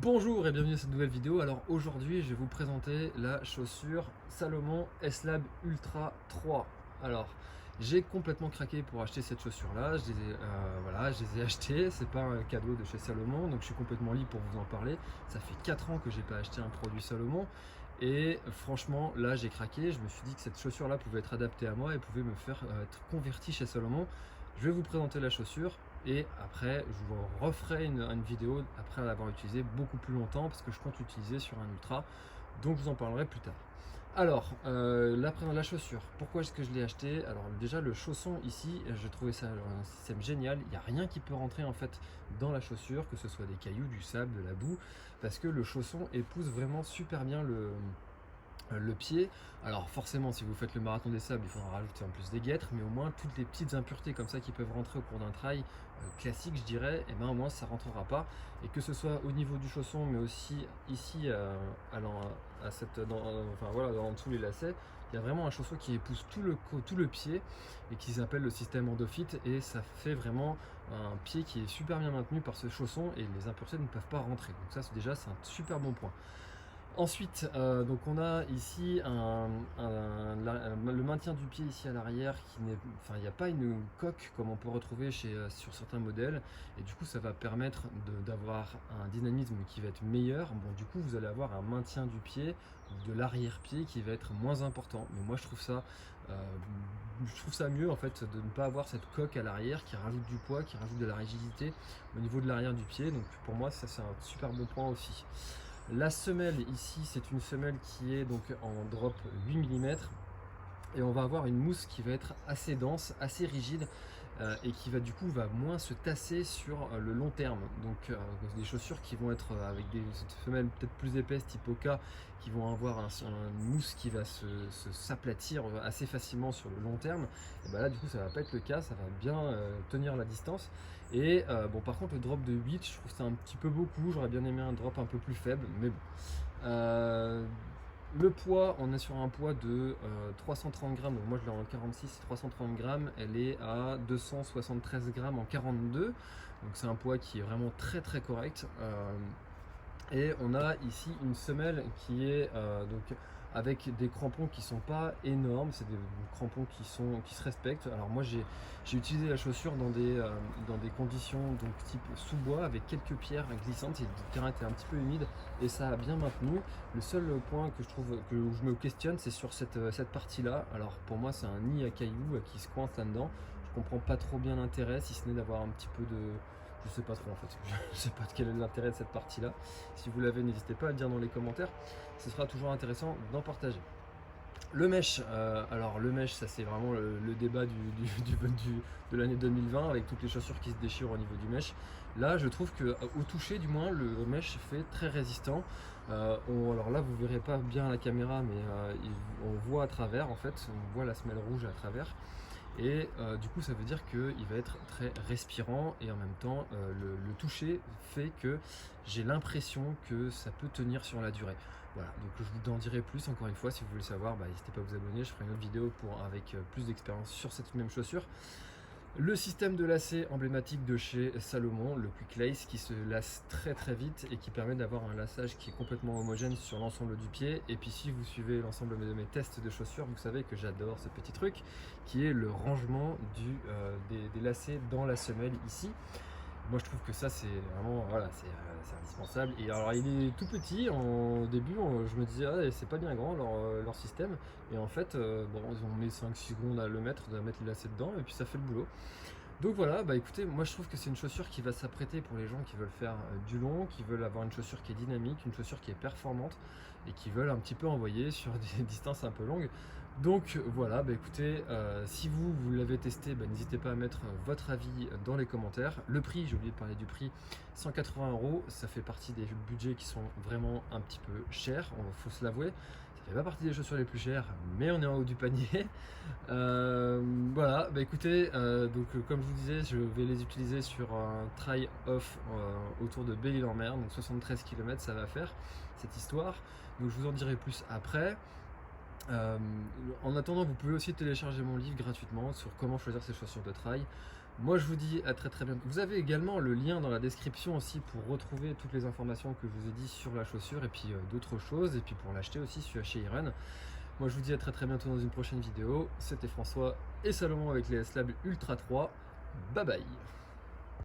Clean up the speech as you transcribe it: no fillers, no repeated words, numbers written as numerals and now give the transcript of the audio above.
Bonjour et bienvenue à cette nouvelle vidéo. Alors aujourd'hui je vais vous présenter la chaussure Salomon S-Lab Ultra 3. Alors j'ai complètement craqué pour acheter cette chaussure là, voilà, je les ai achetées, c'est pas un cadeau de chez Salomon, donc je suis complètement libre pour vous en parler. Ça fait 4 ans que j'ai pas acheté un produit Salomon et franchement là j'ai craqué, je me suis dit que cette chaussure là pouvait être adaptée à moi et pouvait me faire être converti chez Salomon. Je vais vous présenter la chaussure et après je vous referai une vidéo après l'avoir utilisé beaucoup plus longtemps parce que je compte l'utiliser sur un ultra, donc je vous en parlerai plus tard. Alors la chaussure, pourquoi est-ce que je l'ai acheté? Alors déjà le chausson ici, je trouvais ça un système génial, il n'y a rien qui peut rentrer en fait dans la chaussure, que ce soit des cailloux, du sable, de la boue, parce que le chausson épouse vraiment super bien le pied. Alors forcément si vous faites le marathon des sables il faudra rajouter en plus des guêtres, mais au moins toutes les petites impuretés comme ça qui peuvent rentrer au cours d'un trail classique je dirais, et ben au moins ça rentrera pas, et que ce soit au niveau du chausson mais aussi ici enfin voilà, dans dessous les lacets, il y a vraiment un chausson qui épouse tout le pied et qui s'appelle le système Endofit, et ça fait vraiment un pied qui est super bien maintenu par ce chausson et les impuretés ne peuvent pas rentrer, donc ça c'est un super bon point. Ensuite, donc on a ici le maintien du pied ici à l'arrière, enfin il n'y a pas une coque comme on peut retrouver sur certains modèles, et du coup ça va permettre d'avoir un dynamisme qui va être meilleur. Bon, du coup vous allez avoir un maintien du pied, de l'arrière-pied qui va être moins important, mais moi euh, je trouve ça mieux en fait de ne pas avoir cette coque à l'arrière qui rajoute du poids, qui rajoute de la rigidité au niveau de l'arrière du pied, donc pour moi ça c'est un super bon point aussi. La semelle ici, c'est une semelle qui est donc en drop 8 mm, et on va avoir une mousse qui va être assez dense, assez rigide, et qui va du coup moins se tasser sur le long terme. Donc des chaussures qui vont être avec des semelles peut-être plus épaisses type Oka, qui vont avoir une mousse qui va s'aplatir assez facilement sur le long terme, et ben là du coup ça va pas être le cas, ça va bien tenir la distance. Et bon, par contre le drop de 8 je trouve ça un petit peu beaucoup, j'aurais bien aimé un drop un peu plus faible, mais bon. Le poids, on est sur un poids de 330 grammes, donc moi je l'ai en 46, 330 grammes, elle est à 273 grammes en 42, donc c'est un poids qui est vraiment très très correct. Et on a ici une semelle qui est donc avec des crampons qui sont pas énormes, c'est des crampons qui se respectent. Alors moi j'ai utilisé la chaussure dans des conditions donc type sous-bois avec quelques pierres glissantes, et le terrain était un petit peu humide et ça a bien maintenu. Le seul point que je trouve où je me questionne, c'est sur cette partie là. Alors pour moi c'est un nid à cailloux qui se coince là-dedans. Je comprends pas trop bien l'intérêt, si ce n'est d'avoir un petit peu de... Je sais pas trop en fait, je sais pas quel est l'intérêt de cette partie là. Si vous l'avez, n'hésitez pas à le dire dans les commentaires, ce sera toujours intéressant d'en partager. Le mesh, alors le mesh ça c'est vraiment le débat de l'année 2020 avec toutes les chaussures qui se déchirent au niveau du mesh. Là je trouve que au toucher du moins le mesh fait très résistant. Alors là vous verrez pas bien à la caméra, mais on voit à travers, en fait on voit la semelle rouge à travers, et du coup ça veut dire qu'il va être très respirant, et en même temps le toucher fait que j'ai l'impression que ça peut tenir sur la durée. Voilà, donc je vous en dirai plus. Encore une fois, si vous voulez savoir, n'hésitez pas à vous abonner, je ferai une autre vidéo avec plus d'expérience sur cette même chaussure. Le système de lacet emblématique de chez Salomon, le Quick Lace, qui se lasse très très vite et qui permet d'avoir un laçage qui est complètement homogène sur l'ensemble du pied. Et puis si vous suivez l'ensemble de mes tests de chaussures, vous savez que j'adore ce petit truc qui est le rangement des lacets dans la semelle ici. Moi je trouve que ça c'est vraiment, voilà, c'est indispensable. Et alors il est tout petit, au début je me disais ah, c'est pas bien grand leur système, et en fait bon, on met 5-6 secondes à le mettre, mettre les lacets dedans, et puis ça fait le boulot. Donc voilà, écoutez, moi je trouve que c'est une chaussure qui va s'apprêter pour les gens qui veulent faire du long, qui veulent avoir une chaussure qui est dynamique, une chaussure qui est performante, et qui veulent un petit peu envoyer sur des distances un peu longues. Donc voilà, écoutez, si vous l'avez testé, n'hésitez pas à mettre votre avis dans les commentaires. Le prix, j'ai oublié de parler du prix, 180 €, ça fait partie des budgets qui sont vraiment un petit peu chers, il faut se l'avouer. Ça fait pas partie des chaussures les plus chères, mais on est en haut du panier. Voilà, écoutez, comme je vous disais, je vais les utiliser sur un try-off autour de Belle-Île-en-Mer, donc 73 km ça va faire cette histoire, donc je vous en dirai plus après. En attendant, vous pouvez aussi télécharger mon livre gratuitement sur comment choisir ses chaussures de trail. Moi je vous dis à très très bientôt. Vous avez également le lien dans la description aussi pour retrouver toutes les informations que je vous ai dit sur la chaussure et puis d'autres choses, et puis pour l'acheter aussi chez Iron. Moi je vous dis à très très bientôt dans une prochaine vidéo. C'était François et Salomon avec les S-Lab Ultra 3. Bye bye.